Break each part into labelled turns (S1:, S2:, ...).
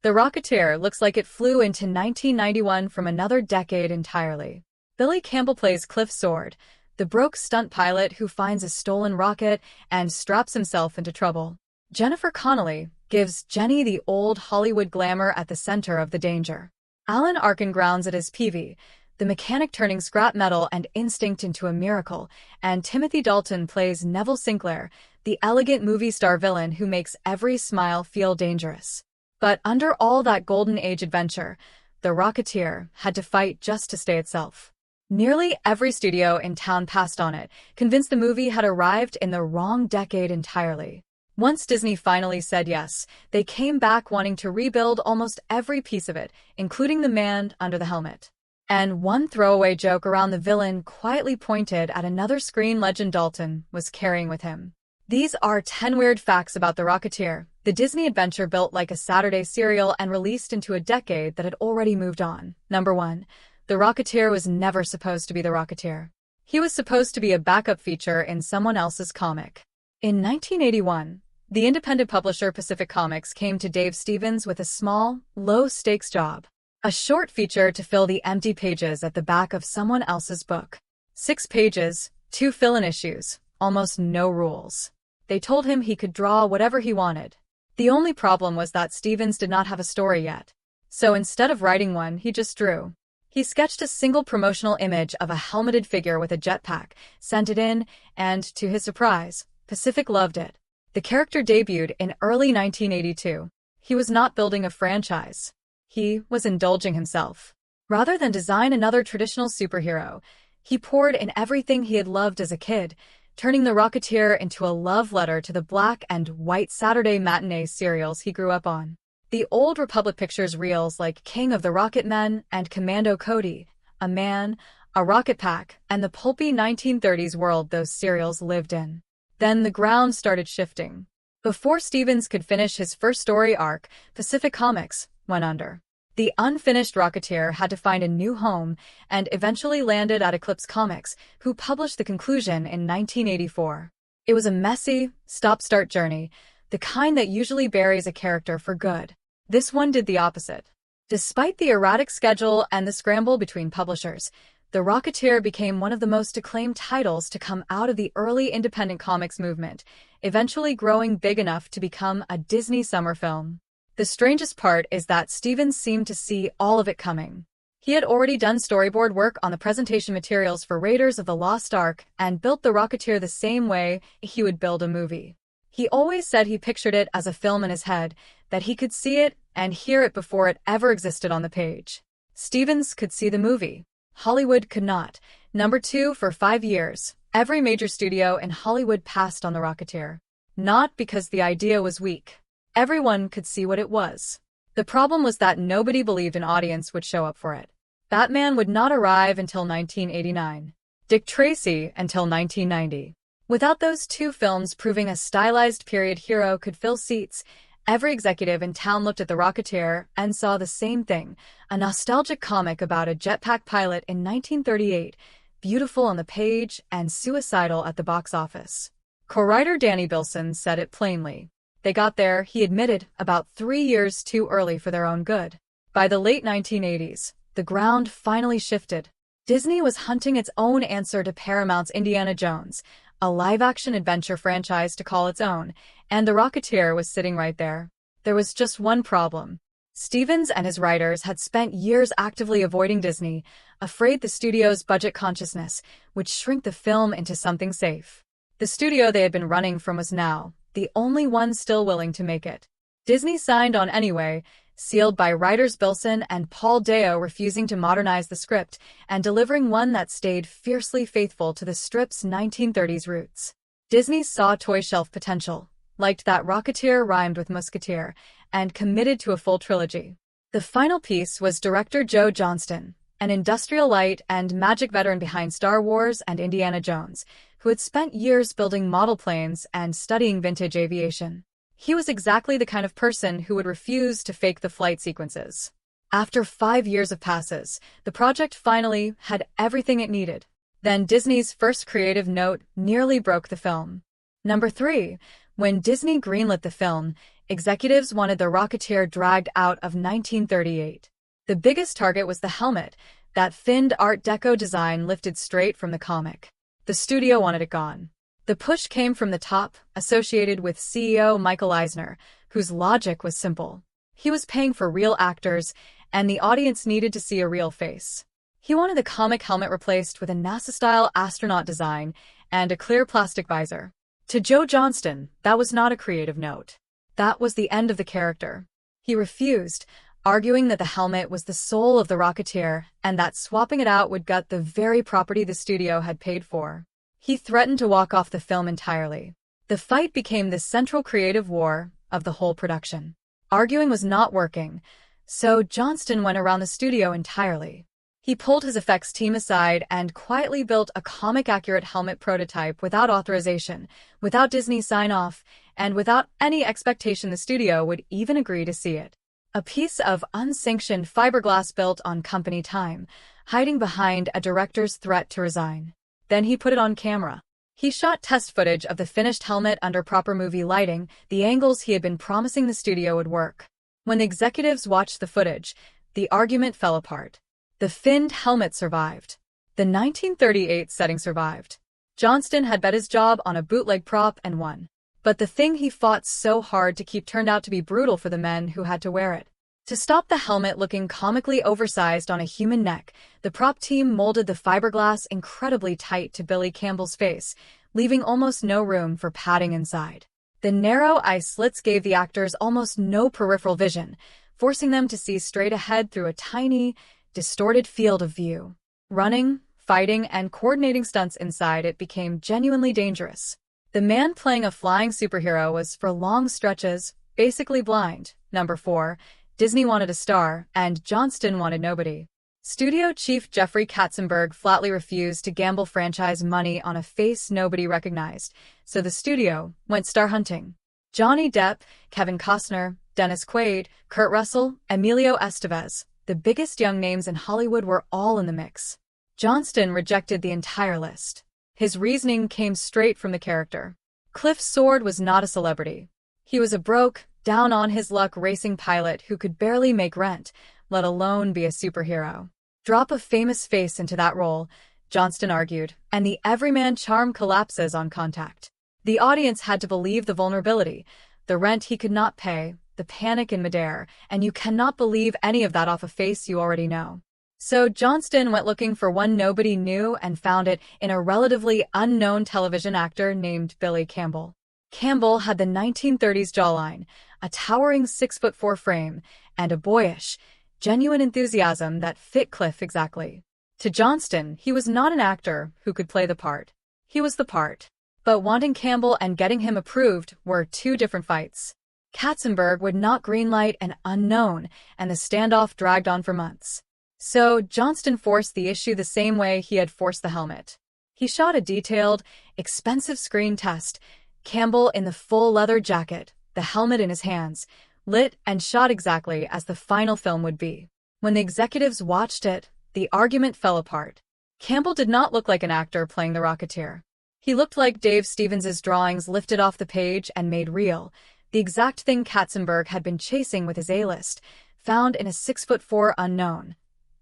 S1: The Rocketeer looks like it flew into 1991 from another decade entirely. Billy Campbell plays Cliff Sword, the broke stunt pilot who finds a stolen rocket and straps himself into trouble. Jennifer Connelly gives Jenny the old Hollywood glamour at the center of the danger. Alan Arkin grounds it as Peavy, the mechanic turning scrap metal and instinct into a miracle, and Timothy Dalton plays Neville Sinclair, the elegant movie star villain who makes every smile feel dangerous. But under all that golden age adventure, the Rocketeer had to fight just to stay itself. Nearly every studio in town passed on it, convinced the movie had arrived in the wrong decade entirely. Once Disney finally said yes, they came back wanting to rebuild almost every piece of it, including the man under the helmet. And one throwaway joke around the villain quietly pointed at another screen legend Dalton was carrying with him. These are 10 weird facts about The Rocketeer, the Disney adventure built like a Saturday serial and released into a decade that had already moved on. Number 1. The Rocketeer was never supposed to be The Rocketeer. He was supposed to be a backup feature in someone else's comic. In 1981, the independent publisher Pacific Comics came to Dave Stevens with a small, low-stakes job. A short feature to fill the empty pages at the back of someone else's book. 6 pages, 2 fill-in issues, almost no rules. They told him he could draw whatever he wanted. The only problem was that Stevens did not have a story yet. So instead of writing one, he just drew. He sketched a single promotional image of a helmeted figure with a jetpack, sent it in, and, to his surprise, Pacific loved it. The character debuted in early 1982. He was not building a franchise. He was indulging himself. Rather than design another traditional superhero, he poured in everything he had loved as a kid, turning The Rocketeer into a love letter to the black and white Saturday matinee serials he grew up on. The old Republic Pictures reels like King of the Rocket Men and Commando Cody, A Man, A Rocket Pack, and the pulpy 1930s world those serials lived in. Then the ground started shifting. Before Stevens could finish his first story arc, Pacific Comics went under. The unfinished Rocketeer had to find a new home and eventually landed at Eclipse Comics, who published the conclusion in 1984. It was a messy, stop-start journey, the kind that usually buries a character for good. This one did the opposite. Despite the erratic schedule and the scramble between publishers, The Rocketeer became one of the most acclaimed titles to come out of the early independent comics movement, eventually growing big enough to become a Disney summer film. The strangest part is that Stevens seemed to see all of it coming. He had already done storyboard work on the presentation materials for Raiders of the Lost Ark and built The Rocketeer the same way he would build a movie. He always said he pictured it as a film in his head, that he could see it and hear it before it ever existed on the page. Stevens could see the movie. Hollywood could not. Number 2, for 5 years, every major studio in Hollywood passed on The Rocketeer. Not because the idea was weak. Everyone could see what it was. The problem was that nobody believed an audience would show up for it. Batman would not arrive until 1989. Dick Tracy until 1990. Without those 2 films proving a stylized period hero could fill seats, every executive in town looked at The Rocketeer and saw the same thing, a nostalgic comic about a jetpack pilot in 1938, beautiful on the page and suicidal at the box office. Co-writer Danny Bilson said it plainly. They got there, he admitted, about 3 years too early for their own good. By the late 1980s, the ground finally shifted. Disney was hunting its own answer to Paramount's Indiana Jones, a live-action adventure franchise to call its own, and The Rocketeer was sitting right there. There was just one problem. Stevens and his writers had spent years actively avoiding Disney, afraid the studio's budget consciousness would shrink the film into something safe. The studio they had been running from was now the only one still willing to make it. Disney signed on anyway, sealed by writers Bilson and Paul Deo refusing to modernize the script and delivering one that stayed fiercely faithful to the strip's 1930s roots. Disney saw toy shelf potential, liked that Rocketeer rhymed with Musketeer, and committed to a full trilogy. The final piece was director Joe Johnston, an industrial light and magic veteran behind Star Wars and Indiana Jones, who had spent years building model planes and studying vintage aviation. He was exactly the kind of person who would refuse to fake the flight sequences. After 5 years of passes, the project finally had everything it needed. Then Disney's first creative note nearly broke the film. Number 3. When Disney greenlit the film, Executives wanted the Rocketeer dragged out of 1938. The biggest target was the helmet, that finned Art Deco design lifted straight from the comic. The studio wanted it gone. The push came from the top, associated with CEO Michael Eisner, whose logic was simple. He was paying for real actors, and the audience needed to see a real face. He wanted the comic helmet replaced with a NASA-style astronaut design and a clear plastic visor. To Joe Johnston, that was not a creative note. That was the end of the character. He refused, arguing that the helmet was the soul of the Rocketeer and that swapping it out would gut the very property the studio had paid for. He threatened to walk off the film entirely. The fight became the central creative war of the whole production. Arguing was not working, so Johnston went around the studio entirely. He pulled his effects team aside and quietly built a comic-accurate helmet prototype without authorization, without Disney sign-off, and without any expectation the studio would even agree to see it. A piece of unsanctioned fiberglass built on company time, hiding behind a director's threat to resign. Then he put it on camera. He shot test footage of the finished helmet under proper movie lighting, the angles he had been promising the studio would work. When the executives watched the footage, the argument fell apart. The finned helmet survived. The 1938 setting survived. Johnston had bet his job on a bootleg prop and won. But the thing he fought so hard to keep turned out to be brutal for the men who had to wear it. To stop the helmet looking comically oversized on a human neck, the prop team molded the fiberglass incredibly tight to Billy Campbell's face, leaving almost no room for padding inside. The narrow eye slits gave the actors almost no peripheral vision, forcing them to see straight ahead through a tiny, distorted field of view. Running, fighting, and coordinating stunts inside it became genuinely dangerous. The man playing a flying superhero was, for long stretches, basically blind. Number 4. Disney wanted a star, and Johnston wanted nobody. Studio chief Jeffrey Katzenberg flatly refused to gamble franchise money on a face nobody recognized, so the studio went star hunting. Johnny Depp, Kevin Costner, Dennis Quaid, Kurt Russell, Emilio Estevez, the biggest young names in Hollywood were all in the mix. Johnston rejected the entire list. His reasoning came straight from the character. Cliff Sword was not a celebrity. He was a broke, down-on-his-luck racing pilot who could barely make rent, let alone be a superhero. Drop a famous face into that role, Johnston argued, and the everyman charm collapses on contact. The audience had to believe the vulnerability, the rent he could not pay, the panic in midair, and you cannot believe any of that off a face you already know. So Johnston went looking for one nobody knew and found it in a relatively unknown television actor named Billy Campbell. Campbell had the 1930s jawline, a towering 6'4" frame, and a boyish, genuine enthusiasm that fit Cliff exactly. To Johnston, he was not an actor who could play the part. He was the part. But wanting Campbell and getting him approved were two different fights. Katzenberg would not greenlight an unknown, and the standoff dragged on for months. So Johnston forced the issue the same way he had forced the helmet. He shot a detailed, expensive screen test, Campbell in the full leather jacket, the helmet in his hands, lit and shot exactly as the final film would be. When the executives watched it, the argument fell apart. Campbell did not look like an actor playing the Rocketeer. He looked like Dave Stevens's drawings lifted off the page and made real, the exact thing Katzenberg had been chasing with his A-list, found in a 6'4" unknown.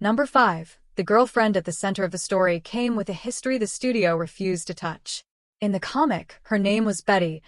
S1: Number 5. The girlfriend at the center of the story came with a history the studio refused to touch. In the comic, her name was Betty,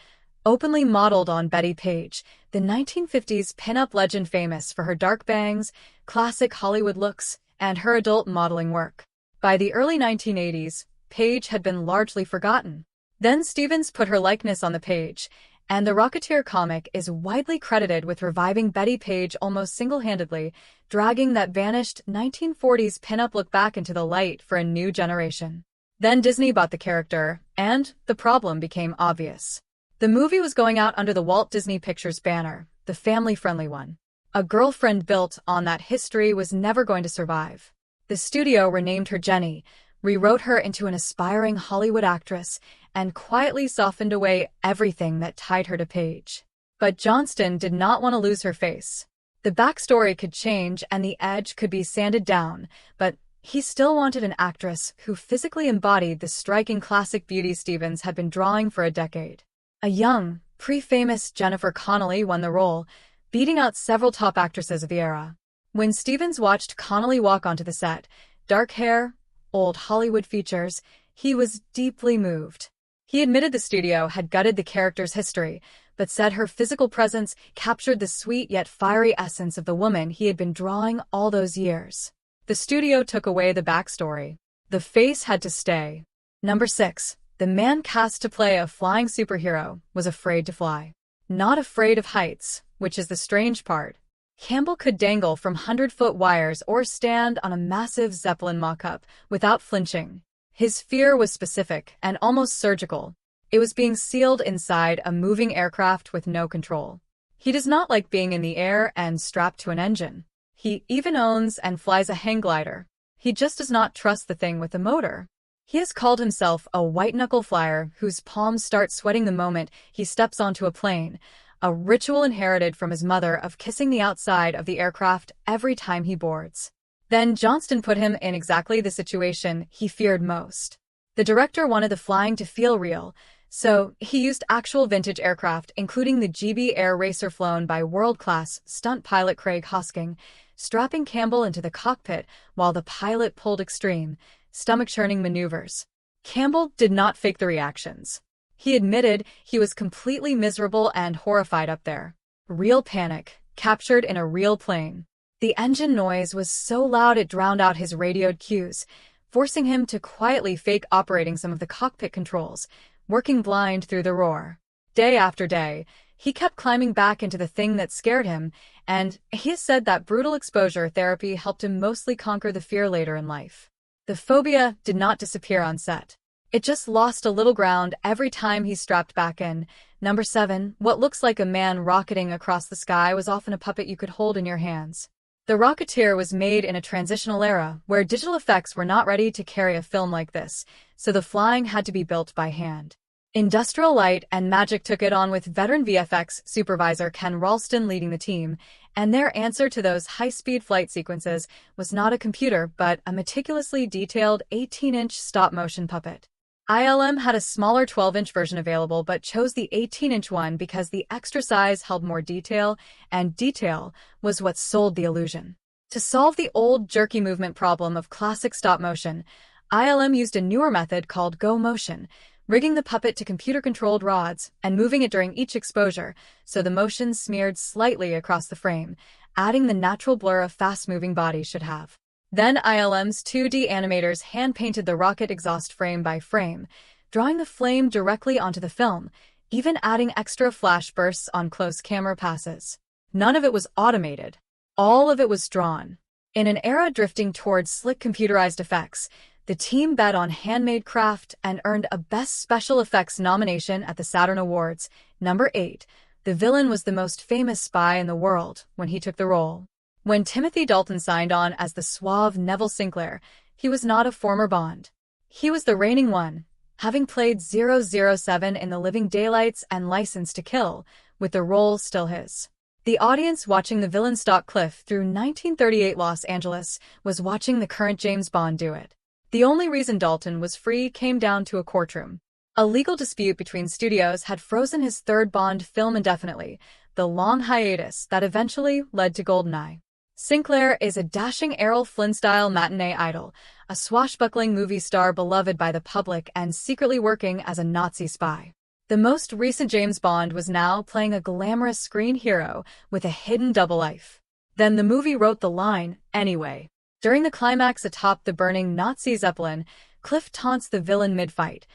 S1: openly modeled on Betty Page, the 1950s pin-up legend famous for her dark bangs, classic Hollywood looks, and her adult modeling work. By the early 1980s, Page had been largely forgotten. Then Stevens put her likeness on the page, and the Rocketeer comic is widely credited with reviving Betty Page almost single-handedly, dragging that vanished 1940s pin-up look back into the light for a new generation. Then Disney bought the character, and the problem became obvious. The movie was going out under the Walt Disney Pictures banner, the family-friendly one. A girlfriend built on that history was never going to survive. The studio renamed her Jenny, rewrote her into an aspiring Hollywood actress, and quietly softened away everything that tied her to Page. But Johnston did not want to lose her face. The backstory could change and the edge could be sanded down, but he still wanted an actress who physically embodied the striking classic beauty Stevens had been drawing for a decade. A young, Pre-famous Jennifer Connelly won the role, beating out several top actresses of the era. When Stevens watched Connelly walk onto the set, dark hair, old Hollywood features, he was deeply moved. He admitted the studio had gutted the character's history, but said her physical presence captured the sweet yet fiery essence of the woman he had been drawing all those years. The studio took away the backstory. The face had to stay. Number 6. The man cast to play a flying superhero was afraid to fly. Not afraid of heights, which is the strange part. Campbell could dangle from 100-foot wires or stand on a massive Zeppelin mock-up without flinching. His fear was specific and almost surgical. It was being sealed inside a moving aircraft with no control. He does not like being in the air and strapped to an engine. He even owns and flies a hang glider. He just does not trust the thing with a motor. He has called himself a white-knuckle flyer whose palms start sweating the moment he steps onto a plane, a ritual inherited from his mother of kissing the outside of the aircraft every time he boards. Then Johnston put him in exactly the situation he feared most. The director wanted the flying to feel real, so he used actual vintage aircraft, including the GB Air Racer flown by world-class stunt pilot Craig Hosking, strapping Campbell into the cockpit while the pilot pulled extreme, stomach-churning maneuvers. Campbell did not fake the reactions. He admitted he was completely miserable and horrified up there. Real panic, captured in a real plane. The engine noise was so loud it drowned out his radioed cues, forcing him to quietly fake operating some of the cockpit controls, working blind through the roar. Day after day, he kept climbing back into the thing that scared him, and he has said that brutal exposure therapy helped him mostly conquer the fear later in life. The phobia did not disappear on set. It just lost a little ground every time he strapped back in. Number 7. What looks like a man rocketing across the sky was often a puppet you could hold in your hands. The Rocketeer was made in a transitional era where digital effects were not ready to carry a film like this, so the flying had to be built by hand. Industrial Light and Magic took it on with veteran VFX supervisor Ken Ralston leading the team, and their answer to those high-speed flight sequences was not a computer but a meticulously detailed 18-inch stop-motion puppet. ILM had a smaller 12-inch version available but chose the 18-inch one because the extra size held more detail, and detail was what sold the illusion. To solve the old jerky movement problem of classic stop-motion, ILM used a newer method called Go Motion, rigging the puppet to computer-controlled rods and moving it during each exposure so the motion smeared slightly across the frame, adding the natural blur a fast-moving body should have. Then ILM's 2D animators hand-painted the rocket exhaust frame by frame, drawing the flame directly onto the film, even adding extra flash bursts on close camera passes. None of it was automated. All of it was drawn. In an era drifting towards slick computerized effects, the team bet on handmade craft and earned a Best Special Effects nomination at the Saturn Awards. Number 8. The villain was the most famous spy in the world when he took the role. When Timothy Dalton signed on as the suave Neville Sinclair, he was not a former Bond. He was the reigning one, having played 007 in The Living Daylights and License to Kill, with the role still his. The audience watching the villain stalk Cliff through 1938 Los Angeles was watching the current James Bond do it. The only reason Dalton was free came down to a courtroom. A legal dispute between studios had frozen his third Bond film indefinitely, the long hiatus that eventually led to GoldenEye. Sinclair is a dashing Errol Flynn-style matinee idol, a swashbuckling movie star beloved by the public and secretly working as a Nazi spy. The most recent James Bond was now playing a glamorous screen hero with a hidden double life. Then the movie wrote the line, anyway. During the climax atop the burning Nazi Zeppelin, Cliff taunts the villain mid-fight.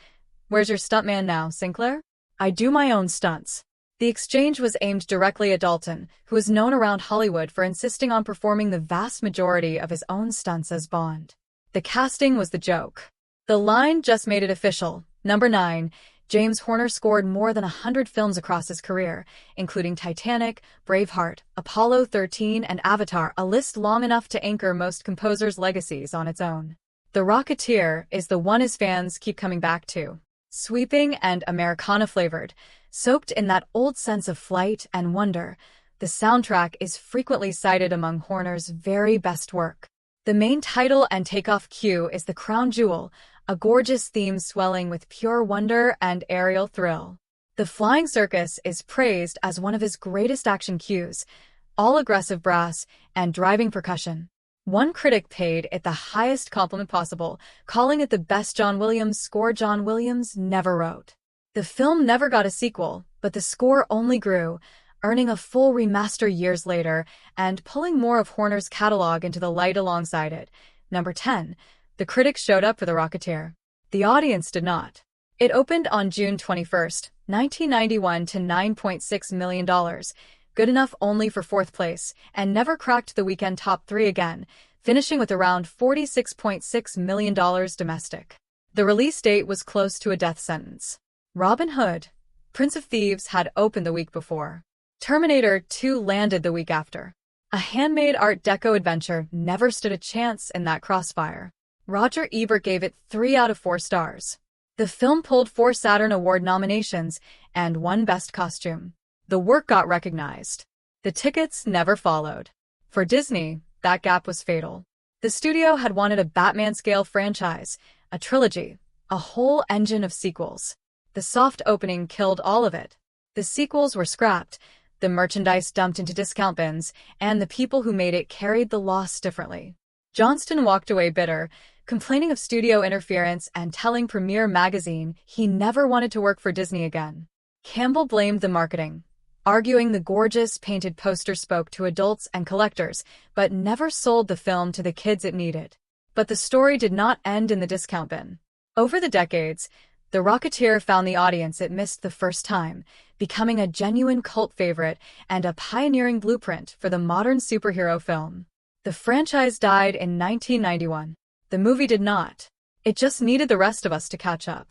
S1: "Where's your stuntman now, Sinclair?" "I do my own stunts." The exchange was aimed directly at Dalton, who is known around Hollywood for insisting on performing the vast majority of his own stunts as Bond. The casting was the joke. The line just made it official. Number 9. James Horner scored more than 100 films across his career, including Titanic, Braveheart, Apollo 13, and Avatar, a list long enough to anchor most composers' legacies on its own. The Rocketeer is the one his fans keep coming back to. Sweeping and Americana-flavored, soaked in that old sense of flight and wonder, the soundtrack is frequently cited among Horner's very best work. The main title and takeoff cue is the crown jewel, a gorgeous theme swelling with pure wonder and aerial thrill. The flying circus is praised as one of his greatest action cues, all aggressive brass and driving percussion. One critic paid it the highest compliment possible, calling it the best John Williams score John Williams never wrote. The film never got a sequel, but the score only grew, earning a full remaster years later and pulling more of Horner's catalog into the light alongside it. Number 10. The critics showed up for The Rocketeer. The audience did not. It opened on June 21, 1991 to $9.6 million, good enough only for fourth place, and never cracked the weekend top 3 again, finishing with around $46.6 million domestic. The release date was close to a death sentence. Robin Hood, Prince of Thieves had opened the week before. Terminator 2 landed the week after. A handmade Art Deco adventure never stood a chance in that crossfire. Roger Ebert gave it 3 out of 4 stars. The film pulled 4 Saturn Award nominations and 1 Best Costume. The work got recognized. The tickets never followed. For Disney, that gap was fatal. The studio had wanted a Batman-scale franchise, a trilogy, a whole engine of sequels. The soft opening killed all of it. The sequels were scrapped, the merchandise dumped into discount bins, and the people who made it carried the loss differently. Johnston walked away bitter, complaining of studio interference and telling Premiere magazine he never wanted to work for Disney again. Campbell blamed the marketing, arguing the gorgeous painted poster spoke to adults and collectors, but never sold the film to the kids it needed. But the story did not end in the discount bin. Over the decades, The Rocketeer found the audience it missed the first time, becoming a genuine cult favorite and a pioneering blueprint for the modern superhero film. The franchise died in 1991. The movie did not. It just needed the rest of us to catch up.